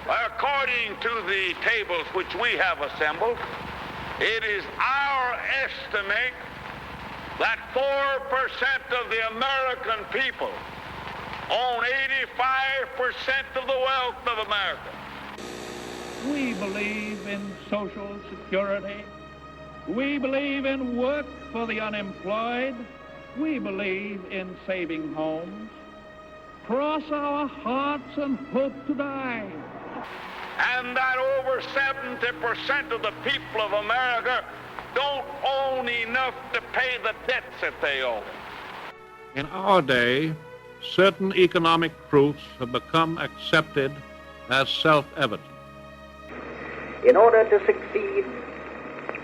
According to the tables which we have assembled, it is our estimate that 4% of the American people own 85% of the wealth of America. We believe in social security. We believe in work for the unemployed. We believe in saving homes. Cross our hearts and hope to die. And that over 70% of the people of America don't own enough to pay the debts that they owe. In our day, certain economic truths have become accepted as self-evident. In order to succeed,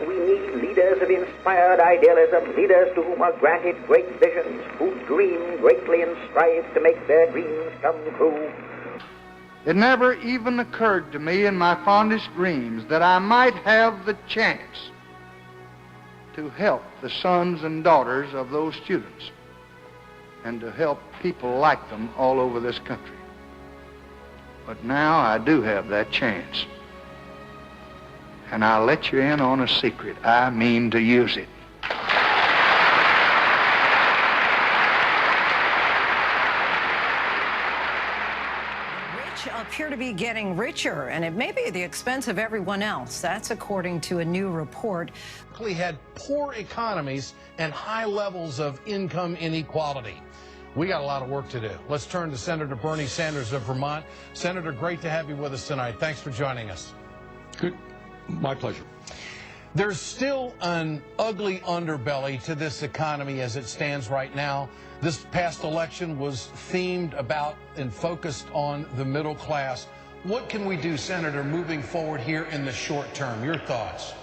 we need leaders of inspired idealism, leaders to whom are granted great visions, who dream greatly and strive to make their dreams come true. It never even occurred to me in my fondest dreams that I might have the chance to help the sons and daughters of those students and to help people like them all over this country. But now I do have that chance. And I'll let you in on a secret. I mean to use it. Appear to be getting richer, and it may be at the expense of everyone else. That's according to a new report. We had poor economies and high levels of income inequality. We got a lot of work to do. Let's turn to Senator Bernie Sanders of Vermont. Senator, great to have you with us tonight. Thanks for joining us. Good. My pleasure. There's still an ugly underbelly to this economy as it stands right now. This past election was themed about and focused on the middle class. What can we do, Senator, moving forward here in the short term? Your thoughts?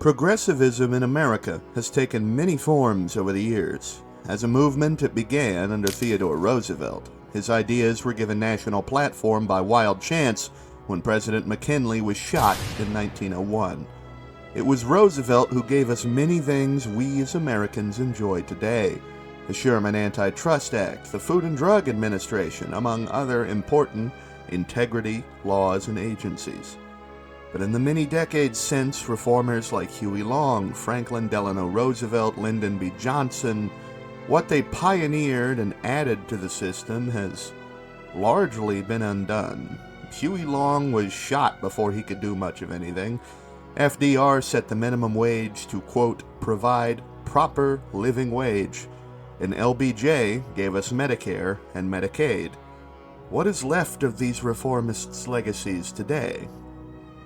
Progressivism in America has taken many forms over the years. As a movement, it began under Theodore Roosevelt. His ideas were given national platform by wild chance when President McKinley was shot in 1901. It was Roosevelt who gave us many things we as Americans enjoy today. The Sherman Antitrust Act, the Food and Drug Administration, among other important integrity laws and agencies. But in the many decades since, reformers like Huey Long, Franklin Delano Roosevelt, Lyndon B. Johnson, what they pioneered and added to the system has largely been undone. Huey Long was shot before he could do much of anything. FDR set the minimum wage to, quote, provide proper living wage, and LBJ gave us Medicare and Medicaid. What is left of these reformists' legacies today?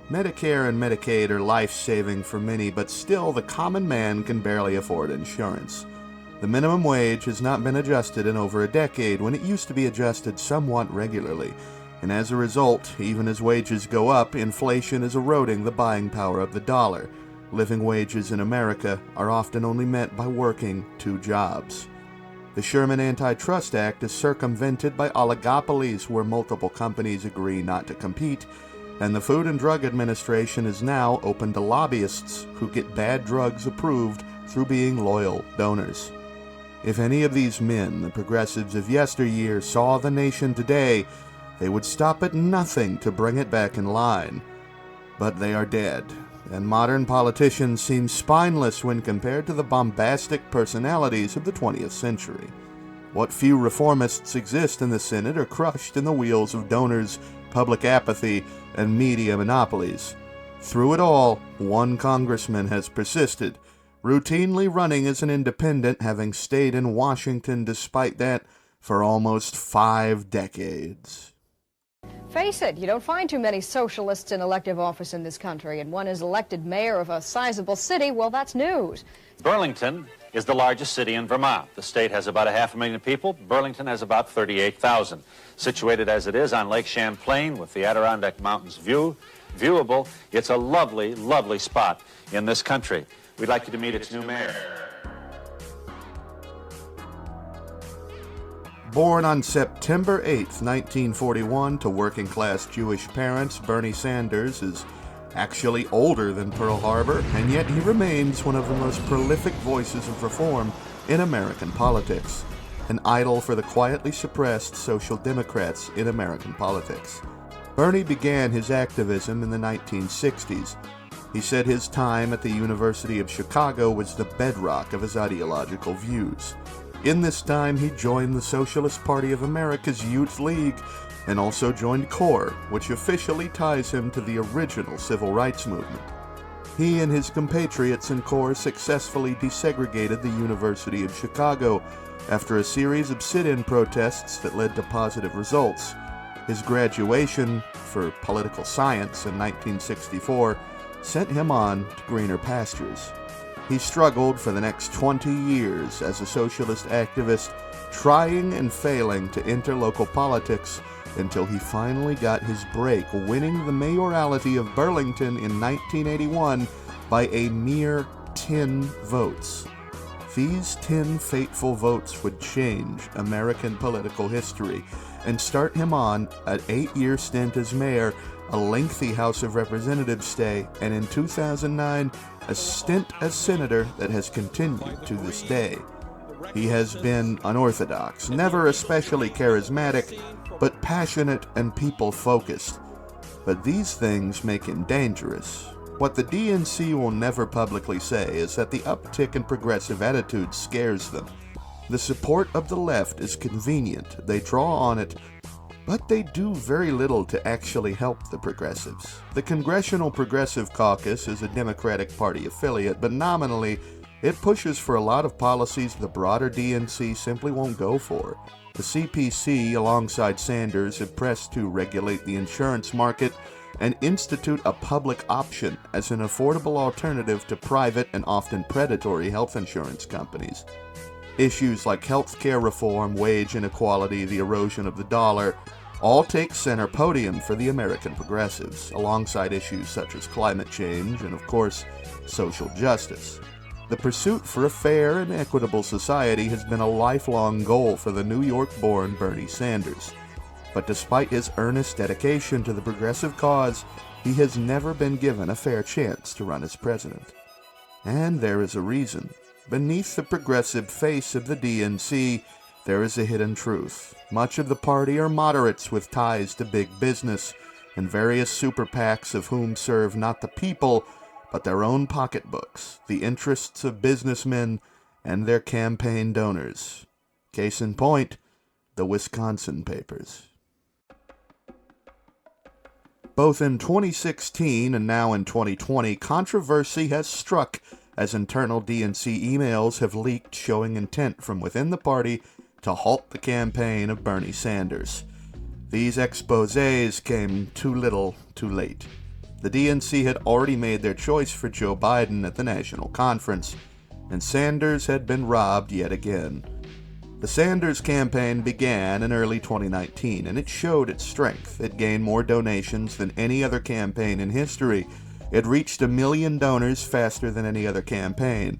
Medicare and Medicaid are life-saving for many, but still the common man can barely afford insurance. The minimum wage has not been adjusted in over a decade, when it used to be adjusted somewhat regularly. And as a result, even as wages go up, inflation is eroding the buying power of the dollar. Living wages in America are often only met by working 2 jobs. The Sherman Antitrust Act is circumvented by oligopolies where multiple companies agree not to compete, and the Food and Drug Administration is now open to lobbyists who get bad drugs approved through being loyal donors. If any of these men, the progressives of yesteryear, saw the nation today, they would stop at nothing to bring it back in line. But they are dead, and modern politicians seem spineless when compared to the bombastic personalities of the 20th century. What few reformists exist in the Senate are crushed in the wheels of donors, public apathy, and media monopolies. Through it all, one congressman has persisted, routinely running as an independent, having stayed in Washington despite that for almost 5 decades. Face it, you don't find too many socialists in elective office in this country, and one is elected mayor of a sizable city, well, that's news. Burlington is the largest city in Vermont. The state has about 500,000 people. Burlington has about 38,000. Situated as it is on Lake Champlain with the Adirondack Mountains viewable, it's a lovely, lovely spot in this country. We'd like you to meet its new mayor. Born on September 8, 1941, to working-class Jewish parents, Bernie Sanders is actually older than Pearl Harbor, and yet he remains one of the most prolific voices of reform in American politics. an idol for the quietly suppressed Social Democrats in American politics. Bernie began his activism in the 1960s. He said his time at the University of Chicago was the bedrock of his ideological views. In this time, he joined the Socialist Party of America's Youth League and also joined CORE, which officially ties him to the original civil rights movement. He and his compatriots in CORE successfully desegregated the University of Chicago after a series of sit-in protests that led to positive results. His graduation for political science in 1964 sent him on to greener pastures. He struggled for the next 20 years as a socialist activist, trying and failing to enter local politics until he finally got his break, winning the mayoralty of Burlington in 1981 by a mere 10 votes. These 10 fateful votes would change American political history and start him on an 8-year stint as mayor, a lengthy House of Representatives stay, and in 2009, a stint as senator that has continued to this day. He has been unorthodox, never especially charismatic, but passionate and people-focused. But these things make him dangerous. What the DNC will never publicly say is that the uptick in progressive attitude scares them. The support of the left is convenient, they draw on it, but they do very little to actually help the progressives. The Congressional Progressive Caucus is a Democratic Party affiliate, but nominally, it pushes for a lot of policies the broader DNC simply won't go for. The CPC, alongside Sanders, have pressed to regulate the insurance market and institute a public option as an affordable alternative to private and often predatory health insurance companies. Issues like health care reform, wage inequality, the erosion of the dollar, all take center podium for the American progressives, alongside issues such as climate change and, of course, social justice. The pursuit for a fair and equitable society has been a lifelong goal for the New York-born Bernie Sanders. But despite his earnest dedication to the progressive cause, he has never been given a fair chance to run as president. And there is a reason. Beneath the progressive face of the DNC, there is a hidden truth. Much of the party are moderates with ties to big business, and various super PACs of whom serve not the people, but their own pocketbooks, the interests of businessmen and their campaign donors. Case in point, the Wisconsin papers. Both in 2016 and now in 2020, controversy has struck as internal DNC emails have leaked showing intent from within the party to halt the campaign of Bernie Sanders. These exposés came too little, too late. The DNC had already made their choice for Joe Biden at the national conference, and Sanders had been robbed yet again. The Sanders campaign began in early 2019, and it showed its strength. It gained more donations than any other campaign in history. It reached 1 million donors faster than any other campaign.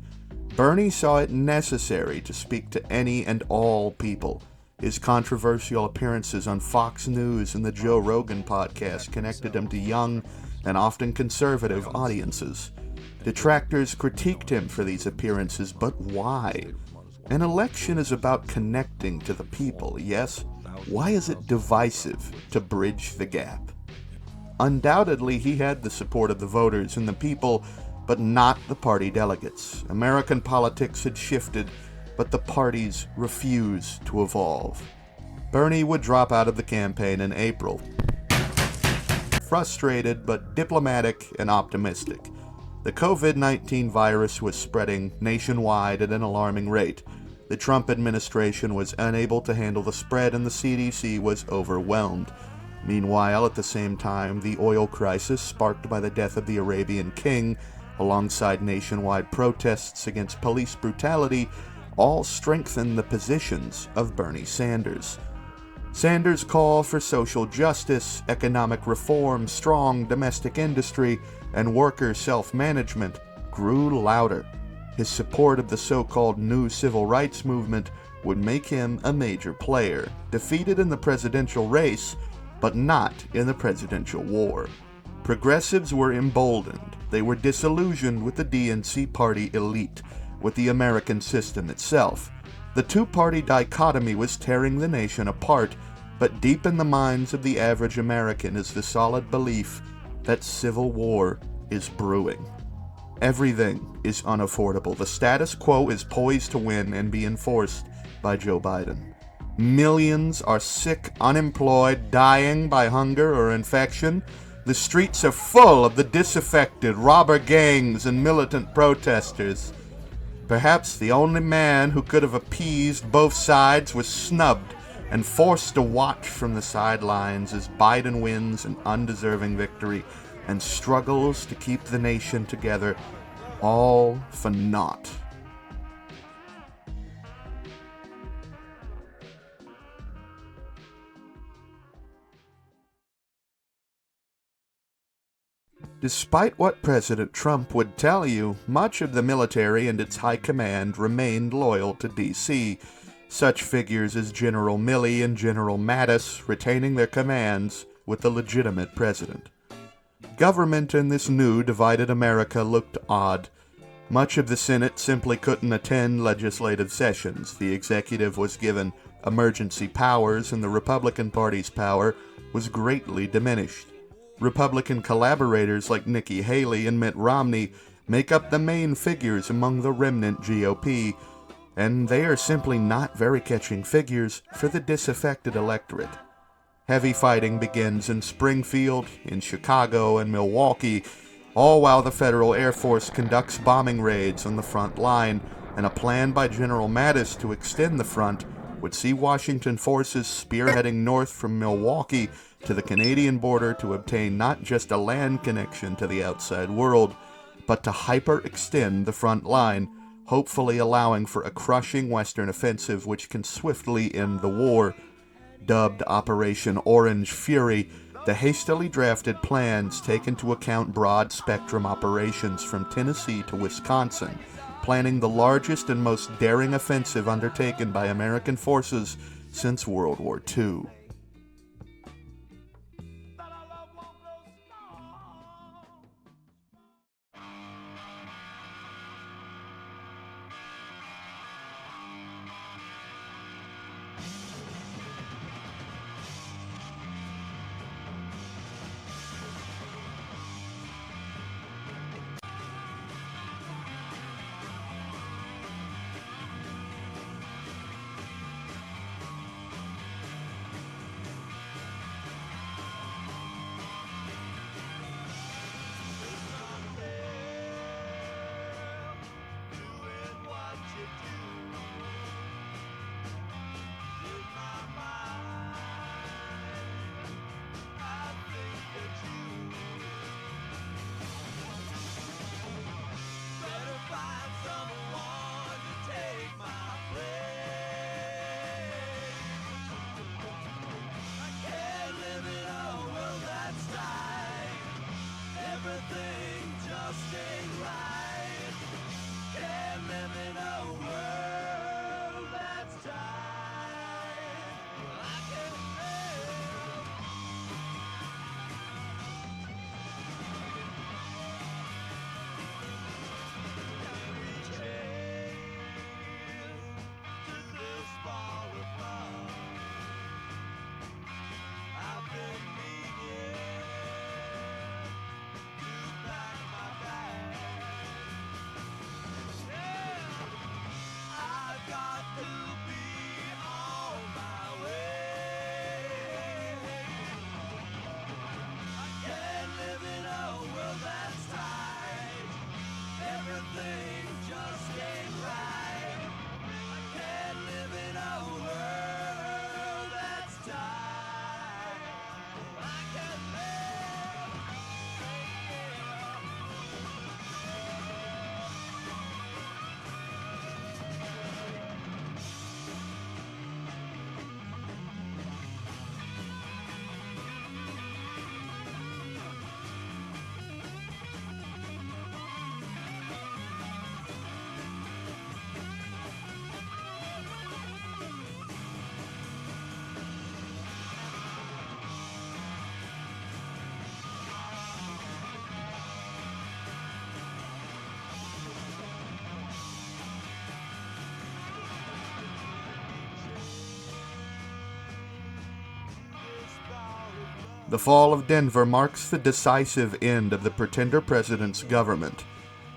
Bernie saw it necessary to speak to any and all people. His controversial appearances on Fox News and the Joe Rogan podcast connected him to young and often conservative audiences. Detractors critiqued him for these appearances, but why? An election is about connecting to the people, yes? Why is it divisive to bridge the gap? Undoubtedly, he had the support of the voters and the people, but not the party delegates. American politics had shifted, but the parties refused to evolve. Bernie would drop out of the campaign in April, frustrated but diplomatic and optimistic. The COVID-19 virus was spreading nationwide at an alarming rate. The Trump administration was unable to handle the spread and the CDC was overwhelmed. Meanwhile, at the same time, the oil crisis sparked by the death of the Arabian King, alongside nationwide protests against police brutality, all strengthened the positions of Bernie Sanders. Sanders' call for social justice, economic reform, strong domestic industry, and worker self-management grew louder. His support of the so-called new civil rights movement would make him a major player, defeated in the presidential race, but not in the presidential war. Progressives were emboldened. They were disillusioned with the DNC party elite, with the American system itself. The two-party dichotomy was tearing the nation apart, but deep in the minds of the average American is the solid belief that civil war is brewing. Everything is unaffordable. The status quo is poised to win and be enforced by Joe Biden. Millions are sick, unemployed, dying by hunger or infection. The streets are full of the disaffected, robber gangs and militant protesters. Perhaps the only man who could have appeased both sides was snubbed and forced to watch from the sidelines as Biden wins an undeserving victory and struggles to keep the nation together, all for naught. Despite what President Trump would tell you, much of the military and its high command remained loyal to D.C., such figures as General Milley and General Mattis retaining their commands with the legitimate president. Government in this new divided America looked odd. Much of the Senate simply couldn't attend legislative sessions. The executive was given emergency powers, and the Republican Party's power was greatly diminished. Republican collaborators like Nikki Haley and Mitt Romney make up the main figures among the remnant GOP, and they are simply not very catching figures for the disaffected electorate. Heavy fighting begins in Springfield, in Chicago, and Milwaukee, all while the Federal Air Force conducts bombing raids on the front line, and a plan by General Mattis to extend the front would see Washington forces spearheading north from Milwaukee to the Canadian border to obtain not just a land connection to the outside world, but to hyperextend the front line, hopefully allowing for a crushing Western offensive which can swiftly end the war. Dubbed Operation Orange Fury, the hastily drafted plans take into account broad-spectrum operations from Tennessee to Wisconsin, planning the largest and most daring offensive undertaken by American forces since World War II. The fall of Denver marks the decisive end of the pretender president's government.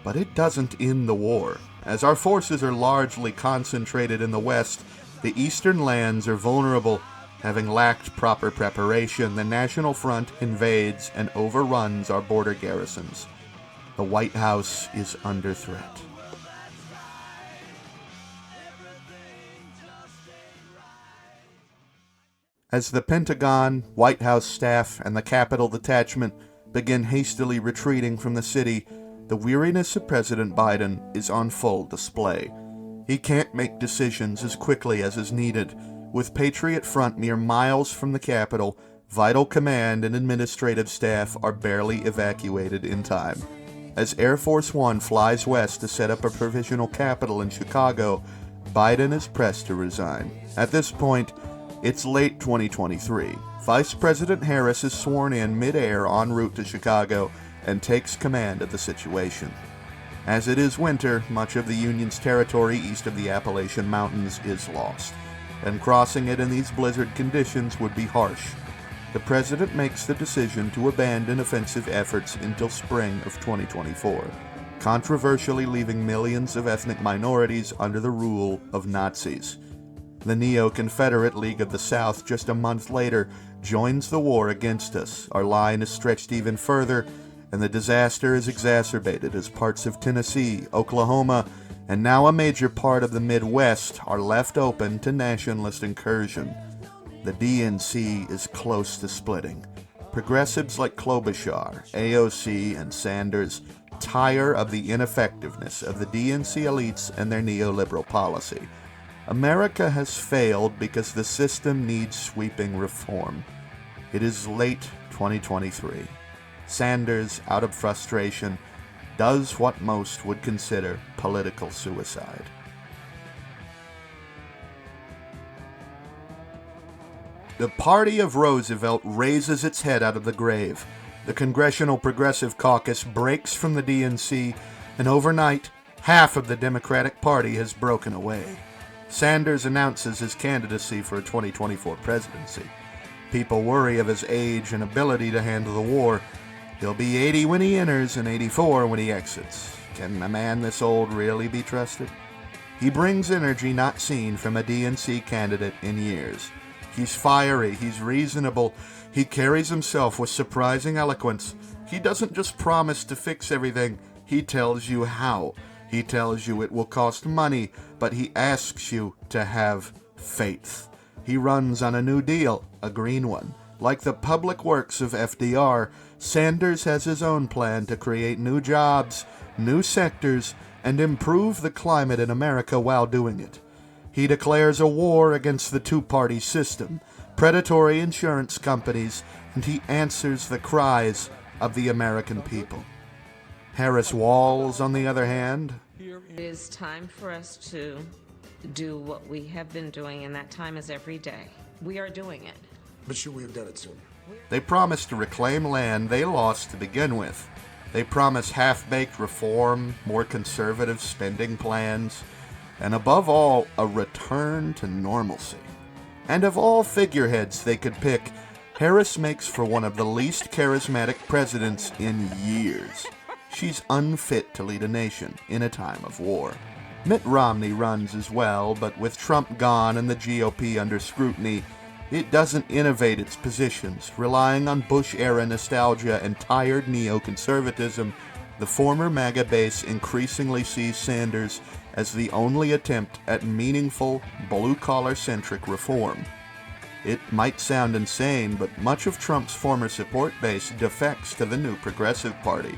But it doesn't end the war. As our forces are largely concentrated in the West, the eastern lands are vulnerable. Having lacked proper preparation, the National Front invades and overruns our border garrisons. The White House is under threat. As the Pentagon, White House staff, and the Capitol detachment begin hastily retreating from the city, the weariness of President Biden is on full display. He can't make decisions as quickly as is needed. With Patriot Front mere miles from the Capitol, vital command and administrative staff are barely evacuated in time. As Air Force One flies west to set up a provisional capital in Chicago, Biden is pressed to resign. At this point, it's late 2023. Vice President Harris is sworn in mid-air en route to Chicago and takes command of the situation. As it is winter, much of the Union's territory east of the Appalachian Mountains is lost, and crossing it in these blizzard conditions would be harsh. The president makes the decision to abandon offensive efforts until spring of 2024, controversially leaving millions of ethnic minorities under the rule of Nazis. The Neo-Confederate League of the South just a month later joins the war against us. Our line is stretched even further, and the disaster is exacerbated as parts of Tennessee, Oklahoma, and now a major part of the Midwest are left open to nationalist incursion. The DNC is close to splitting. Progressives like Klobuchar, AOC, and Sanders tire of the ineffectiveness of the DNC elites and their neoliberal policy. America has failed because the system needs sweeping reform. It is late 2023. Sanders, out of frustration, does what most would consider political suicide. The party of Roosevelt raises its head out of the grave. The Congressional Progressive Caucus breaks from the DNC, and overnight, half of the Democratic Party has broken away. Sanders announces his candidacy for a 2024 presidency. People worry of his age and ability to handle the war. He'll be 80 when he enters and 84 when he exits. Can a man this old really be trusted? He brings energy not seen from a DNC candidate in years. He's fiery, he's reasonable, he carries himself with surprising eloquence. He doesn't just promise to fix everything, he tells you how. He tells you it will cost money, but he asks you to have faith. He runs on a New Deal, a green one. Like the public works of FDR, Sanders has his own plan to create new jobs, new sectors, and improve the climate in America while doing it. He declares a war against the two-party system, predatory insurance companies, and he answers the cries of the American people. Harris-Walz, on the other hand, it is time for us to do what we have been doing, and that time is every day. We are doing it. But should we have done it sooner? They promise to reclaim land they lost to begin with. They promise half-baked reform, more conservative spending plans, and above all, a return to normalcy. And of all figureheads they could pick, Harris makes for one of the least charismatic presidents in years. She's unfit to lead a nation in a time of war. Mitt Romney runs as well, but with Trump gone and the GOP under scrutiny, it doesn't innovate its positions. Relying on Bush-era nostalgia and tired neoconservatism, the former MAGA base increasingly sees Sanders as the only attempt at meaningful, blue-collar-centric reform. It might sound insane, but much of Trump's former support base defects to the new Progressive Party,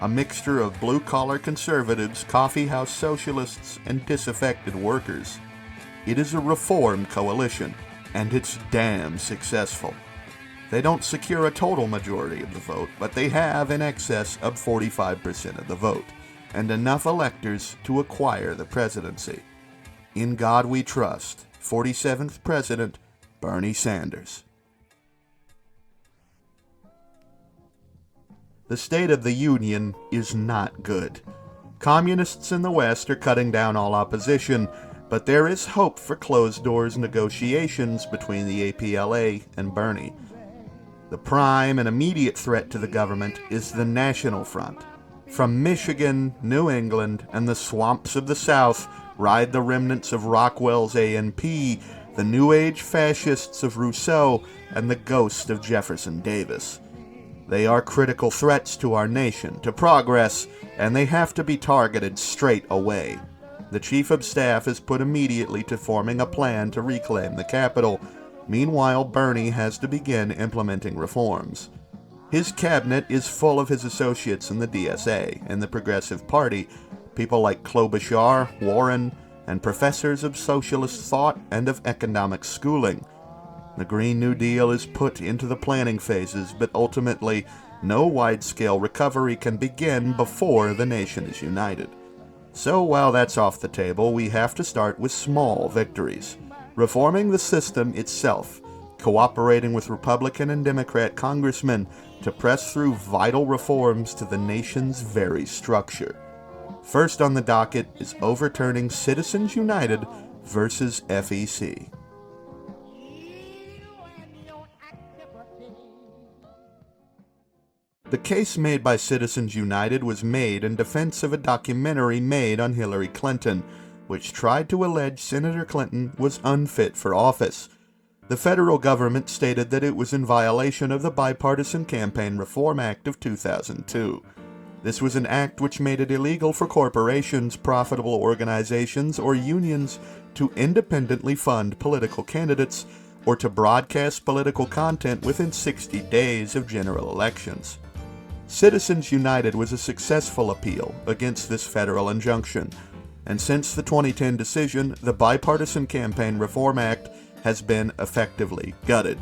a mixture of blue-collar conservatives, coffeehouse socialists, and disaffected workers. It is a reform coalition, and it's damn successful. They don't secure a total majority of the vote, but they have in excess of 45% of the vote, and enough electors to acquire the presidency. In God we trust, 47th President Bernie Sanders. The state of the Union is not good. Communists in the West are cutting down all opposition, but there is hope for closed-doors negotiations between the APLA and Bernie. The prime and immediate threat to the government is the National Front. From Michigan, New England, and the swamps of the South ride the remnants of Rockwell's A&P, the New Age fascists of Rousseau, and the ghost of Jefferson Davis. They are critical threats to our nation, to progress, and they have to be targeted straight away. The Chief of Staff is put immediately to forming a plan to reclaim the Capitol. Meanwhile, Bernie has to begin implementing reforms. His cabinet is full of his associates in the DSA and the Progressive Party, people like Klobuchar, Warren, and professors of socialist thought and of economic schooling. The Green New Deal is put into the planning phases, but ultimately, no wide-scale recovery can begin before the nation is united. So while that's off the table, we have to start with small victories. Reforming the system itself, cooperating with Republican and Democrat congressmen to press through vital reforms to the nation's very structure. First on the docket is overturning Citizens United versus FEC. The case made by Citizens United was made in defense of a documentary made on Hillary Clinton, which tried to allege Senator Clinton was unfit for office. The federal government stated that it was in violation of the Bipartisan Campaign Reform Act of 2002. This was an act which made it illegal for corporations, profitable organizations, or unions to independently fund political candidates or to broadcast political content within 60 days of general elections. Citizens United was a successful appeal against this federal injunction, and since the 2010 decision, the Bipartisan Campaign Reform Act has been effectively gutted.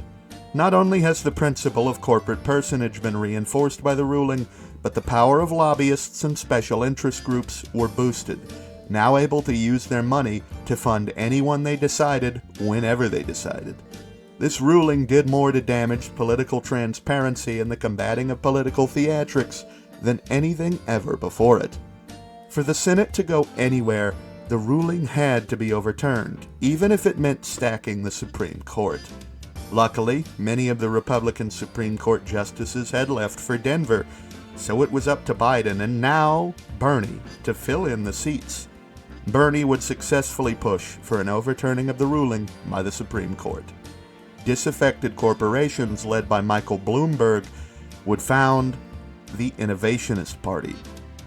Not only has the principle of corporate personage been reinforced by the ruling, but the power of lobbyists and special interest groups were boosted, now able to use their money to fund anyone they decided, whenever they decided. This ruling did more to damage political transparency and the combating of political theatrics than anything ever before it. For the Senate to go anywhere, the ruling had to be overturned, even if it meant stacking the Supreme Court. Luckily, many of the Republican Supreme Court justices had left for Denver, so it was up to Biden and now Bernie to fill in the seats. Bernie would successfully push for an overturning of the ruling by the Supreme Court. Disaffected corporations led by Michael Bloomberg would found the Innovationist Party.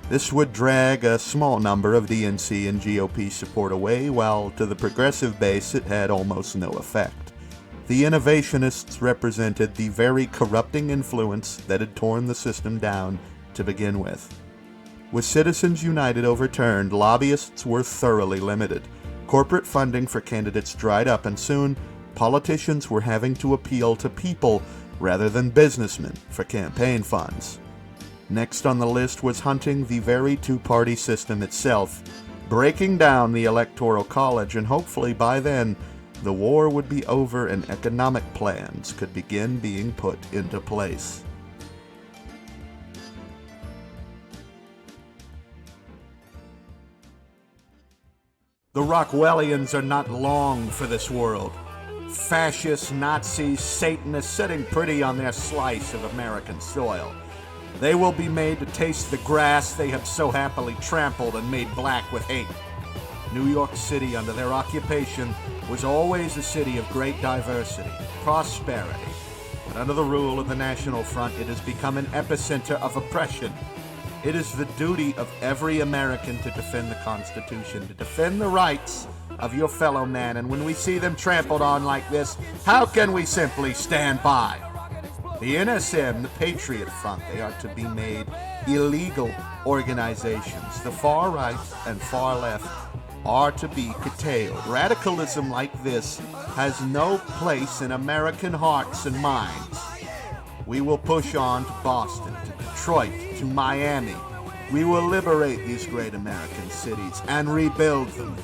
This would drag a small number of DNC and GOP support away, while to the progressive base it had almost no effect. The Innovationists represented the very corrupting influence that had torn the system down to begin with. With Citizens United overturned, lobbyists were thoroughly limited. Corporate funding for candidates dried up, and soon politicians were having to appeal to people rather than businessmen for campaign funds. Next on the list was hunting the very two-party system itself, breaking down the Electoral College, and hopefully by then the war would be over and economic plans could begin being put into place. The Rockwellians are not long for this world. Fascists, Nazis, Satanists sitting pretty on their slice of American soil. They will be made to taste the grass they have so happily trampled and made black with hate. New York City, under their occupation, was always a city of great diversity, prosperity. But under the rule of the National Front, it has become an epicenter of oppression. It is the duty of every American to defend the Constitution, to defend the rights of your fellow man, and when we see them trampled on like this, how can we simply stand by? The NSM, the Patriot Front, they are to be made illegal organizations. The far right and far left are to be curtailed. Radicalism like this has no place in American hearts and minds. We will push on to Boston, to Detroit, to Miami. We will liberate these great American cities and rebuild them.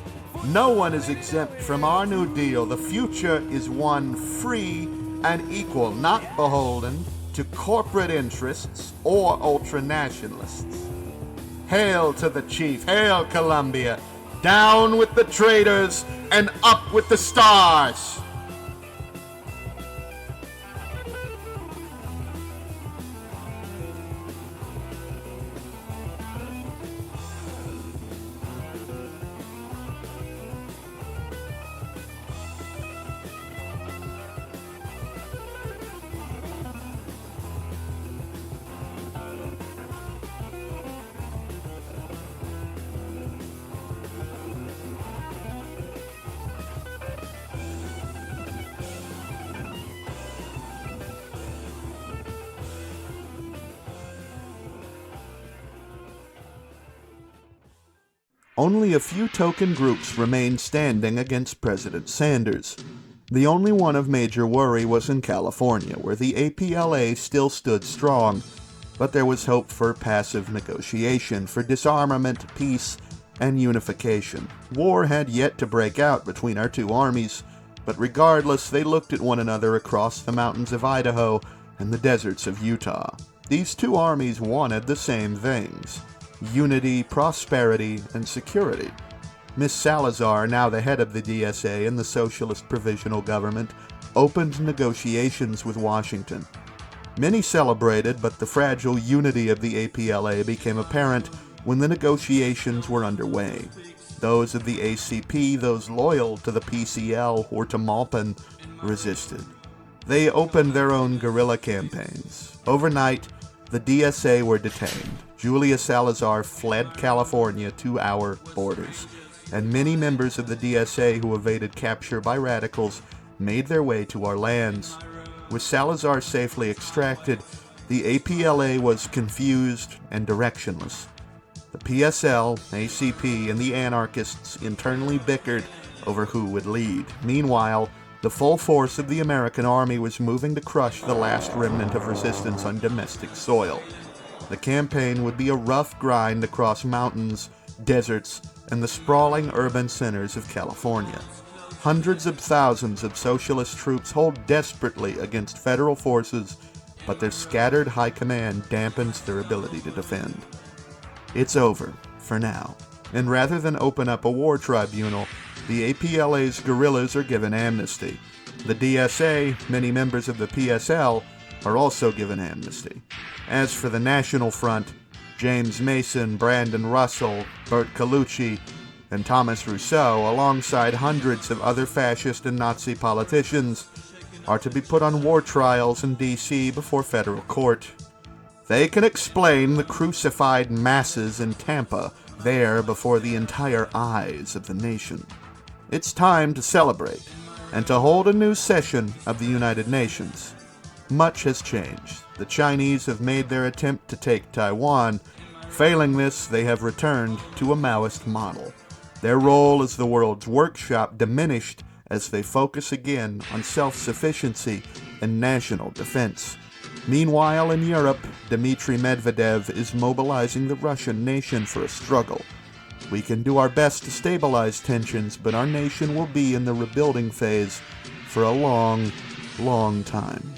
No one is exempt from our New Deal. The future is one free and equal, not beholden to corporate interests or ultranationalists. Hail to the chief, hail Columbia, down with the traitors and up with the stars. only a few token groups remained standing against President Sanders. The only one of major worry was in California, where the APLA still stood strong, but there was hope for passive negotiation, for disarmament, peace, and unification. War had yet to break out between our two armies, but regardless, they looked at one another across the mountains of Idaho and the deserts of Utah. These two armies wanted the same things: unity, prosperity, and security. Miss Salazar, now the head of the DSA and the Socialist Provisional Government, opened negotiations with Washington. Many celebrated, but the fragile unity of the APLA became apparent when the negotiations were underway. Those of the ACP, those loyal to the PCL or to Maupin, resisted. They opened their own guerrilla campaigns. Overnight, the DSA were detained. Julia Salazar fled California to our borders, and many members of the DSA who evaded capture by radicals made their way to our lands. With Salazar safely extracted, the APLA was confused and directionless. The PSL, ACP, and the anarchists internally bickered over who would lead. Meanwhile, the full force of the American army was moving to crush the last remnant of resistance on domestic soil. The campaign would be a rough grind across mountains, deserts, and the sprawling urban centers of California. Hundreds of thousands of socialist troops hold desperately against federal forces, but their scattered high command dampens their ability to defend. It's over, for now, and rather than open up a war tribunal, the APLA's guerrillas are given amnesty. The DSA, many members of the PSL, are also given amnesty. As for the National Front, James Mason, Brandon Russell, Bert Colucci, and Thomas Rousseau, alongside hundreds of other fascist and Nazi politicians, are to be put on war trials in D.C. before federal court. They can explain the crucified masses in Tampa there before the entire eyes of the nation. It's time to celebrate and to hold a new session of the United Nations. Much has changed. The Chinese have made their attempt to take Taiwan. Failing this, they have returned to a Maoist model. Their role as the world's workshop diminished as they focus again on self-sufficiency and national defense. Meanwhile, in Europe, Dmitry Medvedev is mobilizing the Russian nation for a struggle. We can do our best to stabilize tensions, but our nation will be in the rebuilding phase for a long, long time.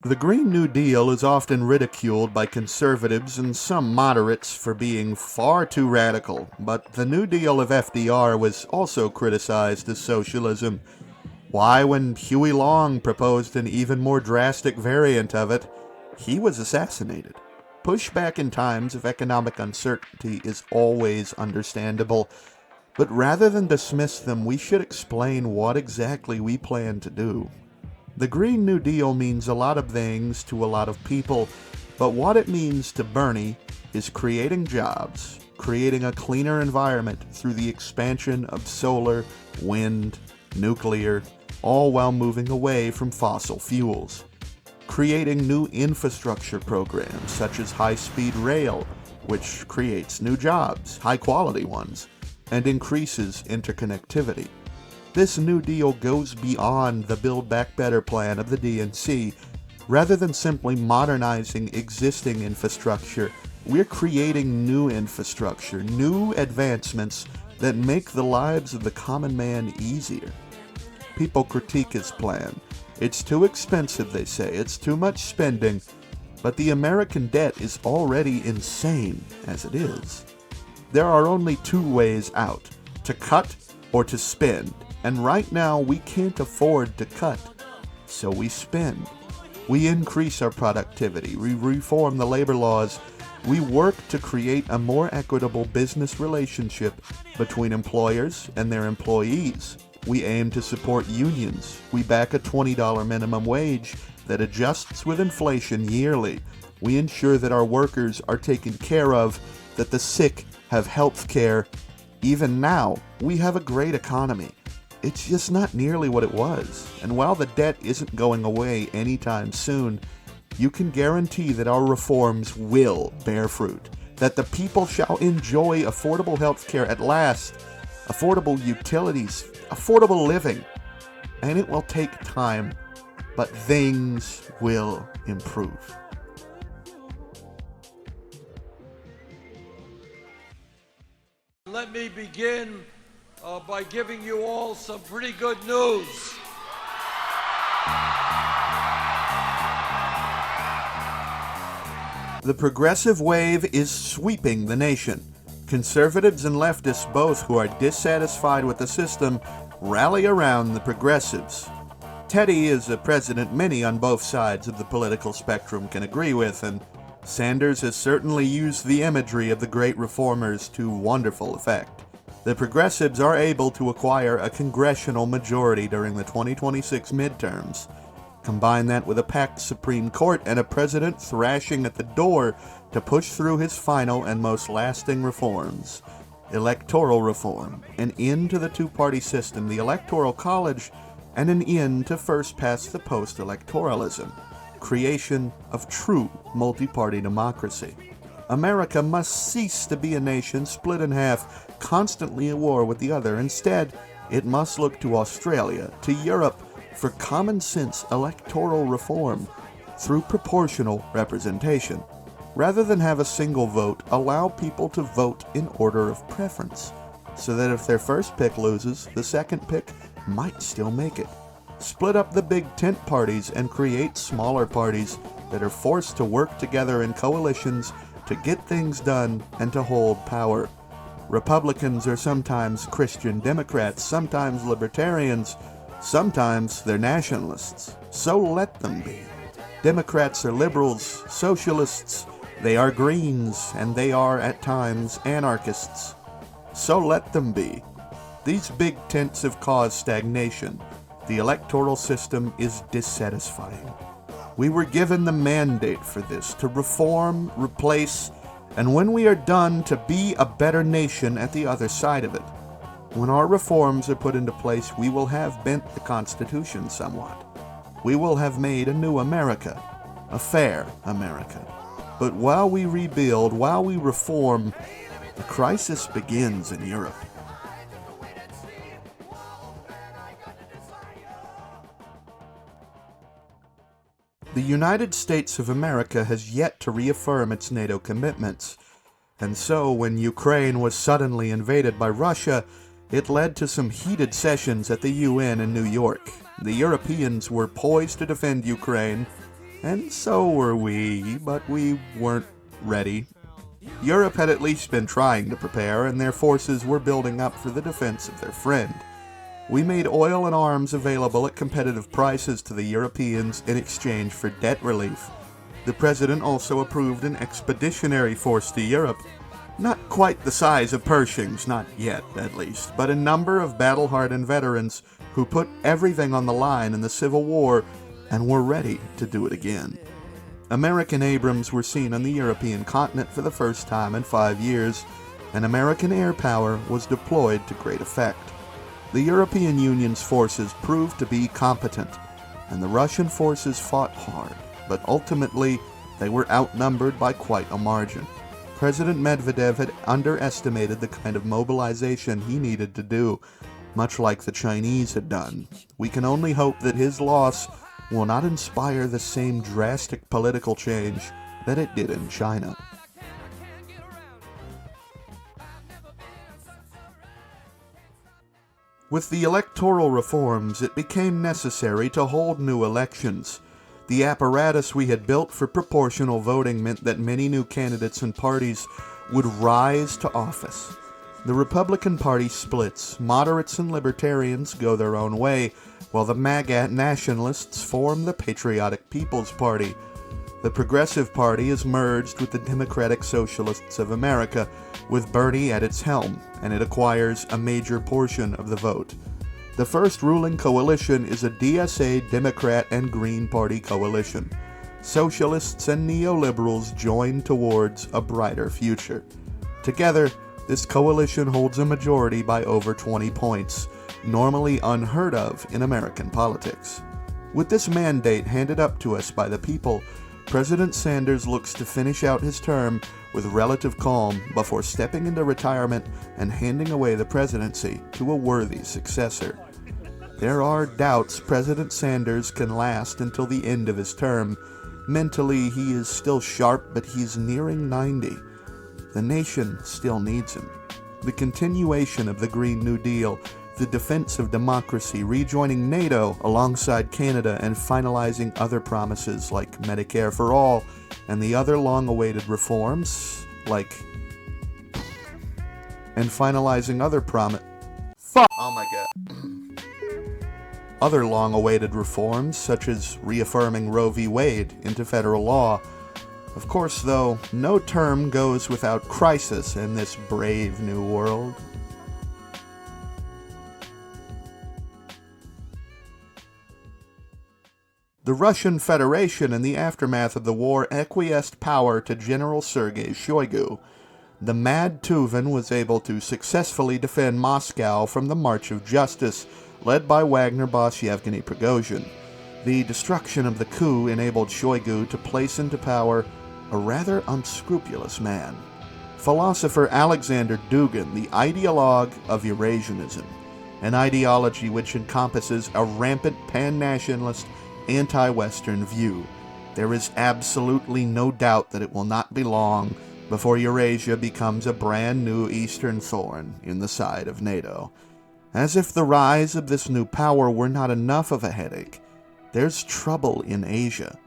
The Green New Deal is often ridiculed by conservatives and some moderates for being far too radical, but the New Deal of FDR was also criticized as socialism. Why, when Huey Long proposed an even more drastic variant of it, he was assassinated. Pushback in times of economic uncertainty is always understandable, but rather than dismiss them, we should explain what exactly we plan to do. The Green New Deal means a lot of things to a lot of people, but what it means to Bernie is creating jobs, creating a cleaner environment through the expansion of solar, wind, nuclear, all while moving away from fossil fuels. Creating new infrastructure programs such as high-speed rail, which creates new jobs, high-quality ones, and increases interconnectivity. This New Deal goes beyond the Build Back Better plan of the DNC. Rather than simply modernizing existing infrastructure, we're creating new infrastructure, new advancements that make the lives of the common man easier. People critique his plan. It's too expensive, they say. It's too much spending. But the American debt is already insane as it is. There are only two ways out: to cut or to spend. And right now, we can't afford to cut, so we spend. We increase our productivity, we reform the labor laws, we work to create a more equitable business relationship between employers and their employees. We aim to support unions. We back a $20 minimum wage that adjusts with inflation yearly. We ensure that our workers are taken care of, that the sick have health care. Even now, we have a great economy. it's just not nearly what it was. And while the debt isn't going away anytime soon, you can guarantee that our reforms will bear fruit, that the people shall enjoy affordable health care at last, affordable utilities, affordable living. And it will take time, but things will improve. Let me begin by giving you all some pretty good news. The progressive wave is sweeping the nation. Conservatives and leftists both who are dissatisfied with the system rally around the progressives. Teddy is a president many on both sides of the political spectrum can agree with, and Sanders has certainly used the imagery of the great reformers to wonderful effect. The progressives are able to acquire a congressional majority during the 2026 midterms. Combine that with a packed Supreme Court and a president thrashing at the door to push through his final and most lasting reforms. Electoral reform, an end to the two-party system, the Electoral College, and an end to first-past-the-post electoralism. Creation of true multi-party democracy. America must cease to be a nation split in half, constantly at war with the other. Instead, it must look to Australia, to Europe, for common-sense electoral reform through proportional representation. Rather than have a single vote, allow people to vote in order of preference, so that if their first pick loses, the second pick might still make it. Split up the big tent parties and create smaller parties that are forced to work together in coalitions to get things done and to hold power. Republicans are sometimes Christian Democrats, sometimes libertarians, sometimes they're nationalists. So let them be. Democrats are liberals, socialists, they are Greens, and they are, at times, anarchists. So let them be. These big tents have caused stagnation. The electoral system is dissatisfying. We were given the mandate for this, to reform, replace, and when we are done, to be a better nation at the other side of it. When our reforms are put into place, we will have bent the Constitution somewhat. We will have made a new America, a fair America. But while we rebuild, while we reform, the crisis begins in Europe. The United States of America has yet to reaffirm its NATO commitments, and so when Ukraine was suddenly invaded by Russia, it led to some heated sessions at the UN in New York. The Europeans were poised to defend Ukraine, and so were we, but we weren't ready. Europe had at least been trying to prepare, and their forces were building up for the defense of their friend. We made oil and arms available at competitive prices to the Europeans in exchange for debt relief. The president also approved an expeditionary force to Europe. Not quite the size of Pershing's, not yet at least, but a number of battle-hardened veterans who put everything on the line in the Civil War and were ready to do it again. American Abrams were seen on the European continent for the first time in 5 years, and American air power was deployed to great effect. The European Union's forces proved to be competent, and the Russian forces fought hard, but ultimately they were outnumbered by quite a margin. President Medvedev had underestimated the kind of mobilization he needed to do, much like the Chinese had done. We can only hope that his loss will not inspire the same drastic political change that it did in China. With the electoral reforms, it became necessary to hold new elections. The apparatus we had built for proportional voting meant that many new candidates and parties would rise to office. The Republican Party splits. Moderates and libertarians go their own way, while the MAGA nationalists form the Patriotic People's Party. The Progressive Party is merged with the Democratic Socialists of America, with Bernie at its helm, and it acquires a major portion of the vote. The first ruling coalition is a DSA, Democrat, and Green Party coalition. Socialists and neoliberals join towards a brighter future. Together, this coalition holds a majority by over 20 points, normally unheard of in American politics. With this mandate handed up to us by the people, President Sanders looks to finish out his term with relative calm before stepping into retirement and handing away the presidency to a worthy successor. There are doubts President Sanders can last until the end of his term. Mentally, he is still sharp, but he's nearing 90. The nation still needs him. The continuation of the Green New Deal, the defense of democracy, rejoining NATO alongside Canada, and finalizing other promises like Medicare for all, and the other long-awaited reforms like... and finalizing other Oh my god. Other long-awaited reforms, such as reaffirming Roe v. Wade into federal law. Of course, though, no term goes without crisis in this brave new world. The Russian Federation, in the aftermath of the war, acquiesced power to General Sergei Shoigu. The Mad Tuvan was able to successfully defend Moscow from the March of Justice, led by Wagner boss Yevgeny Prigozhin. The destruction of the coup enabled Shoigu to place into power a rather unscrupulous man. Philosopher Alexander Dugin, the ideologue of Eurasianism, an ideology which encompasses a rampant pan-nationalist, anti-Western view. There is absolutely no doubt that it will not be long before Eurasia becomes a brand new Eastern thorn in the side of NATO. As if the rise of this new power were not enough of a headache, there's trouble in Asia.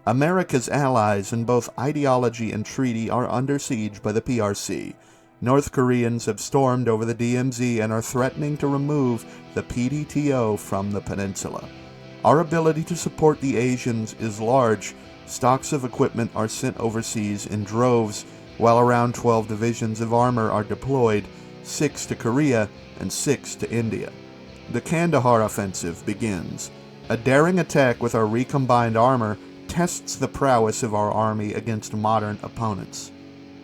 America's allies in both ideology and treaty are under siege by the PRC. North Koreans have stormed over the DMZ and are threatening to remove the PDTO from the peninsula. Our ability to support the Asians is large. Stocks of equipment are sent overseas in droves, while around 12 divisions of armor are deployed, 6 to Korea and 6 to India. The Kandahar offensive begins. A daring attack with our recombined armor tests the prowess of our army against modern opponents.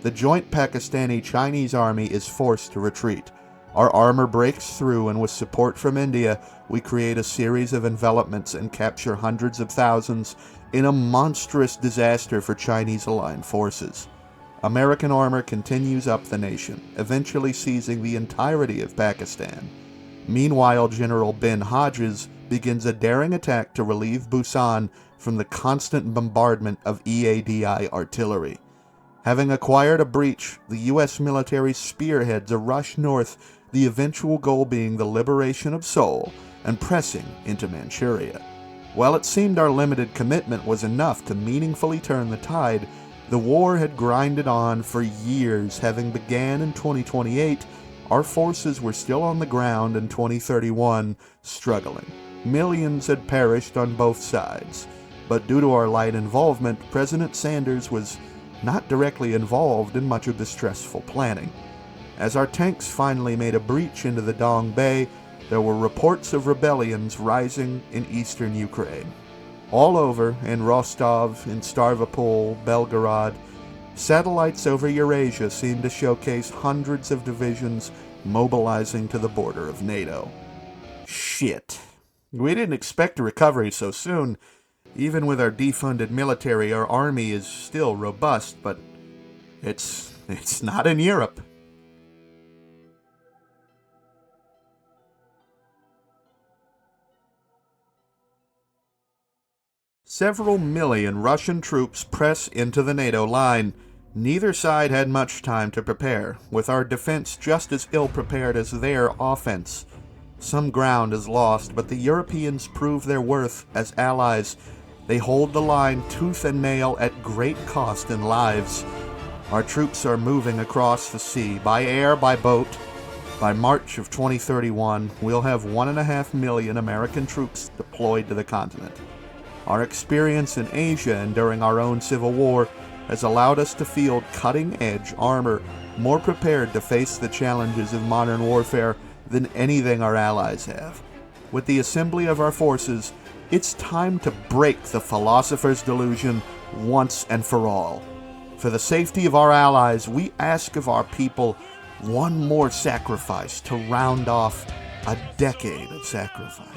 The joint Pakistani-Chinese army is forced to retreat. Our armor breaks through, and with support from India, we create a series of envelopments and capture hundreds of thousands in a monstrous disaster for Chinese-aligned forces. American armor continues up the nation, eventually seizing the entirety of Pakistan. Meanwhile, General Ben Hodges begins a daring attack to relieve Busan from the constant bombardment of EADI artillery. Having acquired a breach, the U.S. military spearheads a rush north, the eventual goal being the liberation of Seoul and pressing into Manchuria. While it seemed our limited commitment was enough to meaningfully turn the tide, the war had grinded on for years. Having began in 2028, our forces were still on the ground in 2031, struggling. Millions had perished on both sides. But due to our light involvement, President Sanders was not directly involved in much of the stressful planning. As our tanks finally made a breach into the Dong Bay, there were reports of rebellions rising in eastern Ukraine. All over, in Rostov, in Stavropol, Belgorod, satellites over Eurasia seemed to showcase hundreds of divisions mobilizing to the border of NATO. Shit. We didn't expect a recovery so soon. Even with our defunded military, our army is still robust, but it's not in Europe. Several million Russian troops press into the NATO line. Neither side had much time to prepare, with our defense just as ill-prepared as their offense. Some ground is lost, but the Europeans prove their worth as allies. They hold the line tooth and nail at great cost in lives. Our troops are moving across the sea, by air, by boat. By March of 2031, we'll have 1.5 million American troops deployed to the continent. Our experience in Asia and during our own civil war has allowed us to field cutting-edge armor, more prepared to face the challenges of modern warfare than anything our allies have. With the assembly of our forces, it's time to break the philosopher's delusion once and for all. For the safety of our allies, we ask of our people one more sacrifice to round off A decade of sacrifice.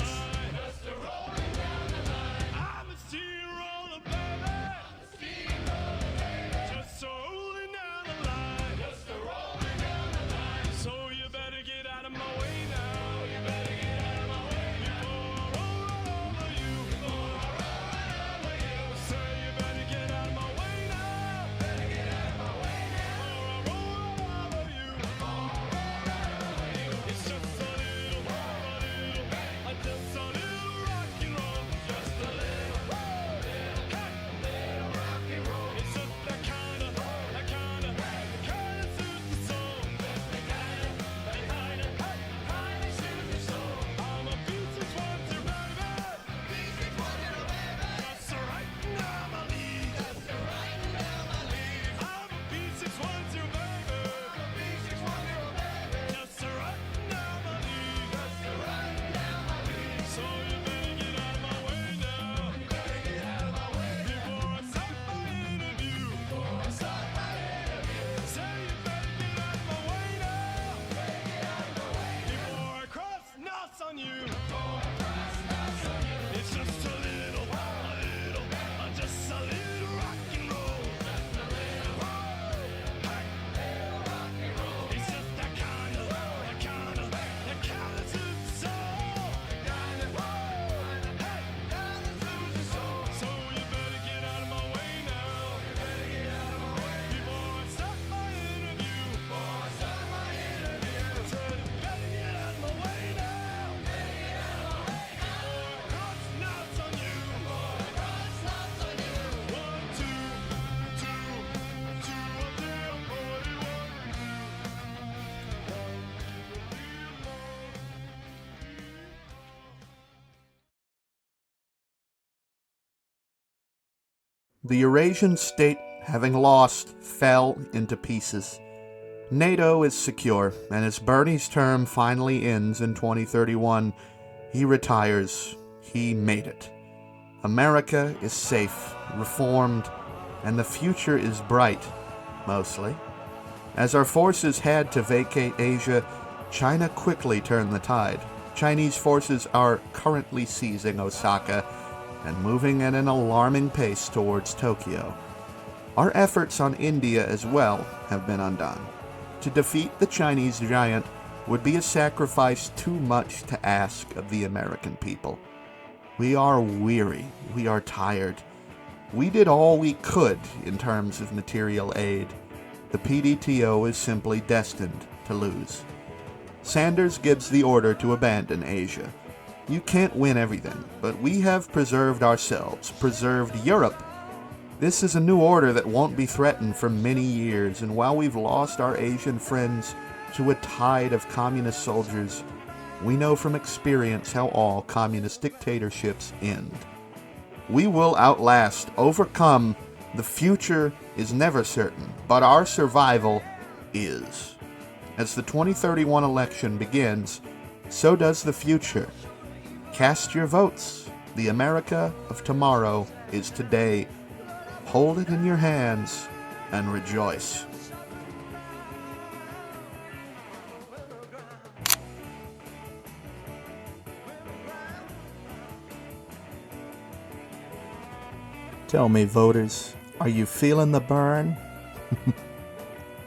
The Eurasian state, having lost, fell into pieces. NATO is secure, and as Bernie's term finally ends in 2031, he retires. He made it. America is safe, reformed, and the future is bright, mostly. As our forces had to vacate Asia, China quickly turned the tide. Chinese forces are currently seizing Osaka and moving at an alarming pace towards Tokyo. Our efforts on India as well have been undone. To defeat the Chinese giant would be a sacrifice too much to ask of the American people. We are weary. We are tired. We did all we could in terms of material aid. The PDTO is simply destined to lose. Sanders gives the order to abandon Asia. You can't win everything, but we have preserved ourselves, preserved Europe. This is a new order that won't be threatened for many years, and while we've lost our Asian friends to a tide of communist soldiers, we know from experience how all communist dictatorships end. We will outlast, overcome. The future is never certain, but our survival is. As the 2031 election begins, so does the future. Cast your votes. The America of tomorrow is today. Hold it in your hands and rejoice. Tell me, voters, are you feeling the burn?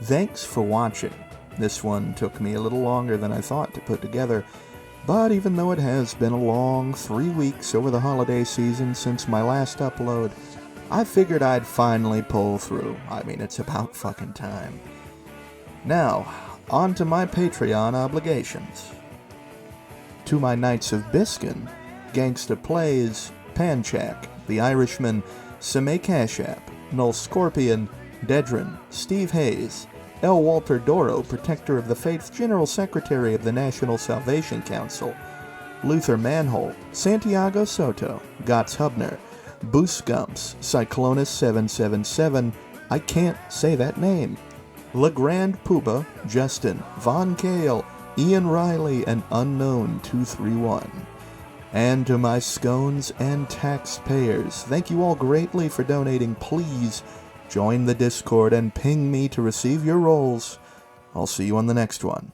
Thanks for watching. This one took me a little longer than I thought to put together, but even though it has been a long 3 weeks over the holiday season since my last upload, I figured I'd finally pull through. I mean, it's about fucking time. Now, on to my Patreon obligations. To my Knights of Biskin, Gangsta Plays, Panchak, The Irishman, Sime Cashap, Null Scorpion, Dedrin, Steve Hayes, L. Walter Doro, Protector of the Faith, General Secretary of the National Salvation Council, Luther Manhole, Santiago Soto, Gotts Hubner, Boosgumps, Cyclonus 777, I can't say that name, Legrand Puba, Justin, Von Kale, Ian Riley, and Unknown 231. And to my scones and taxpayers, thank you all greatly for donating. Please join the Discord and ping me to receive your rolls. I'll see you on the next one.